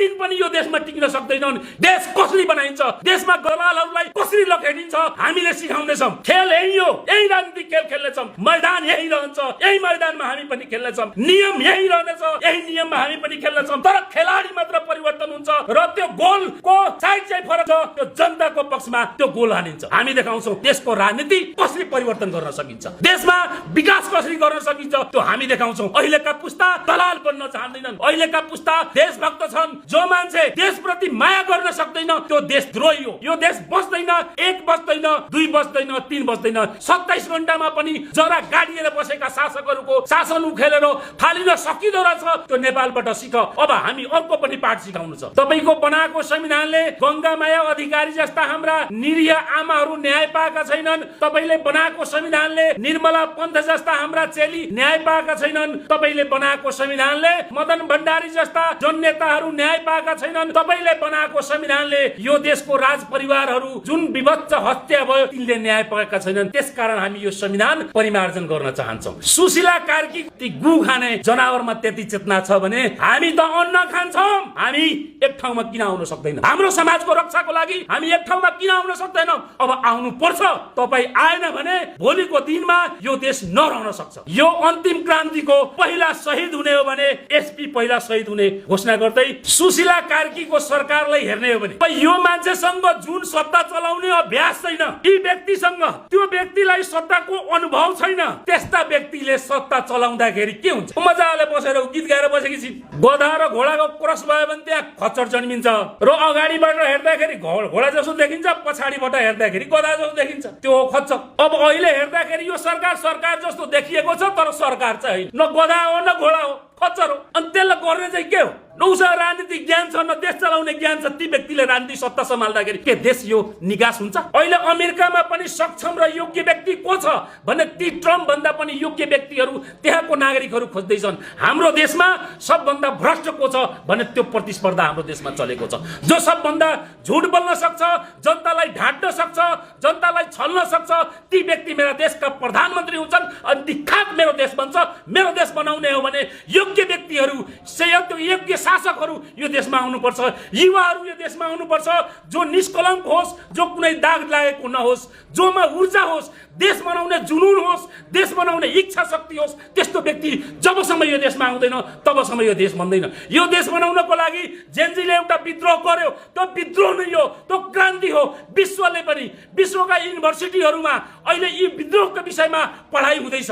दिन पनि यो देशमा टिक्न सक्दैनन्। देश कसरी बनाइन्छ, देशमा दलालहरूलाई कसरी लखेटिन्छ हामीले सिकाउँदैछौँ। खेल यही हो, यही राजनीतिक खेल खेल्नेछौँ। मैदान यही रहन्छ, यही मैदानमा हामी पनि खेल्नेछौँ। नियम यही रहनेछ, यही नियममा हामी पनि खेल्नेछौँ। तर खेलाडी मात्र परिवर्तन हुन्छ र त्यो गोलको साइड चाहिँ फरक छ। त्यो जनताको पक्षमा त्यो गोल हानिन्छ। हामी देखाउँछौँ देशको राजनीति कसरी परिवर्तन गर्न सकिन्छ, देशमा विकास कसरी गर्न सकिन्छ त्यो हामी देखाउँछौँ। अहिलेका पुस्ता दलाल बन्न चाहँदैनन्। अहिलेका पुस्ता देशभक्त छन्। जो मान्छे देशप्रति माया गर्न सक्दैन त्यो देशद्रोही हो। यो देश बस्दैन, एक बस्दैन, दुई बस्दैन, तीन बस्दैन। 27 घण्टामा पनि जरा गाडिएर बसेका शासकहरूको शासन उखेलेर फालिन सकिँदो रहेछ। त्यो नेपालबाट सिक। अब हामी अर्को पनि पाठ सिकाउनु छ। तपाईको बनाएको संविधानले गंगामाया अधिकारी जस्ता हाम्रा निरीह आमाहरू न्याय पाएका छैनन्। तपाईले बनाएको संविधानले निर्मला पन्थ जस्ता हाम्रा चेली न्याय पाएका छैनन्। तपाईले बनाएको संविधानले मदन भण्डारी जस्ता जन नेताहरू न्याय पाएका छैनन्। तपाईले बनाएको संविधानले यो देशको राज परिवारहरू जुन विभत्स हत्या भयो तिनले न्याय पाएका छैनन्। त्यसकारण हामी यो संविधान परिमार्जन गर्न चाहन्छौँ। सुशीला कार्की ती गु खाने जनावरमा त्यति चेतना छ भने हामी त अन्न खान्छौँ। हामी एक ठाउँमा किन आउन सक्दैनौँ? हाम्रो समाजको रक्षाको लागि हामी एक ठाउँमा किन आउन सक्दैनौँ? अब आउनु पर्छ। तपाई आएन भने भोलिको दिनमा यो देश नरहन सक्छ। यो अन्तिम क्रान्तिको पहिला शहीद हुने हो भने एसपी पहिला शहीद हुने घोषणा गर्दै सुशीला कार्कीको सरकारलाई हेर्ने हो भने यो मान्छेसँग जुन सत्ता चलाउने अभ्यास छैन, यी व्यक्तिसँग त्यो व्यक्तिलाई सत्ताको अनुभव छैन, त्यस्ता व्यक्तिले सत्ता चलाउँदाखेरि के हुन्छ? मजाले बसेर गीत गाएर बसेकी छिन्। गधा र घोडाको क्रस भयो भने त्यहाँ खच्चड जन्मिन्छ र अगाडिबाट हेर्दाखेरि घोडा जसो देखिन्छ, पछाडिबाट हेर्दाखेरि गधा जसो देखिन्छ। त्यो हो खच्चड। अब अहिले हेर्दाखेरि यो सरकार जस्तो देखिएको छ, तर सरकार चाहिँ न गधा हो न घोडा हो, खच्चड हो। अनि त्यसलाई गर्ने चाहिँ के हो? न उसँग राजनीतिक ज्ञान छ, न देश चलाउने ज्ञान छ। ती व्यक्तिले राजनीतिक सत्ता सम्हाल्दाखेरि के देश यो निकास हुन्छ? अहिले अमेरिकामा पनि सक्षम र योग्य व्यक्ति को छ भने ती ट्रम्प भन्दा पनि योग्य व्यक्तिहरू त्यहाँको नागरिकहरू खोज्दैछन्। हाम्रो देशमा सबभन्दा भ्रष्ट को छ भने त्यो प्रतिस्पर्धा हाम्रो देशमा चलेको छ। जो सबभन्दा झुट बोल्न सक्छ, जनतालाई ढाँट्न सक्छ, जनतालाई छल्न सक्छ, ती व्यक्ति मेरा देशका प्रधानमन्त्री हुन्छन्। अनि ती खात मेरो देश बन्छ। मेरो देश बनाउने हो भने योग्य व्यक्तिहरू, योग्य शासकहरू यो देशमा आउनुपर्छ। युवाहरू यो देशमा आउनुपर्छ। जो निष्कलङ्क होस्, जो कुनै दाग लागेको नहोस्, जोमा ऊर्जा होस्, देश बनाउने जुनून होस्, देश बनाउने इच्छा शक्ति होस्, त्यस्तो व्यक्ति जबसम्म यो देशमा आउँदैन तबसम्म यो देश बन्दैन। यो देश बनाउनको लागि जेनजीले एउटा विद्रोह गर्यो। त्यो विद्रोह नै हो, त्यो क्रान्ति हो। विश्वले पनि, विश्वका युनिभर्सिटीहरूमा अहिले यी विद्रोहको विषयमा पढाइ हुँदैछ।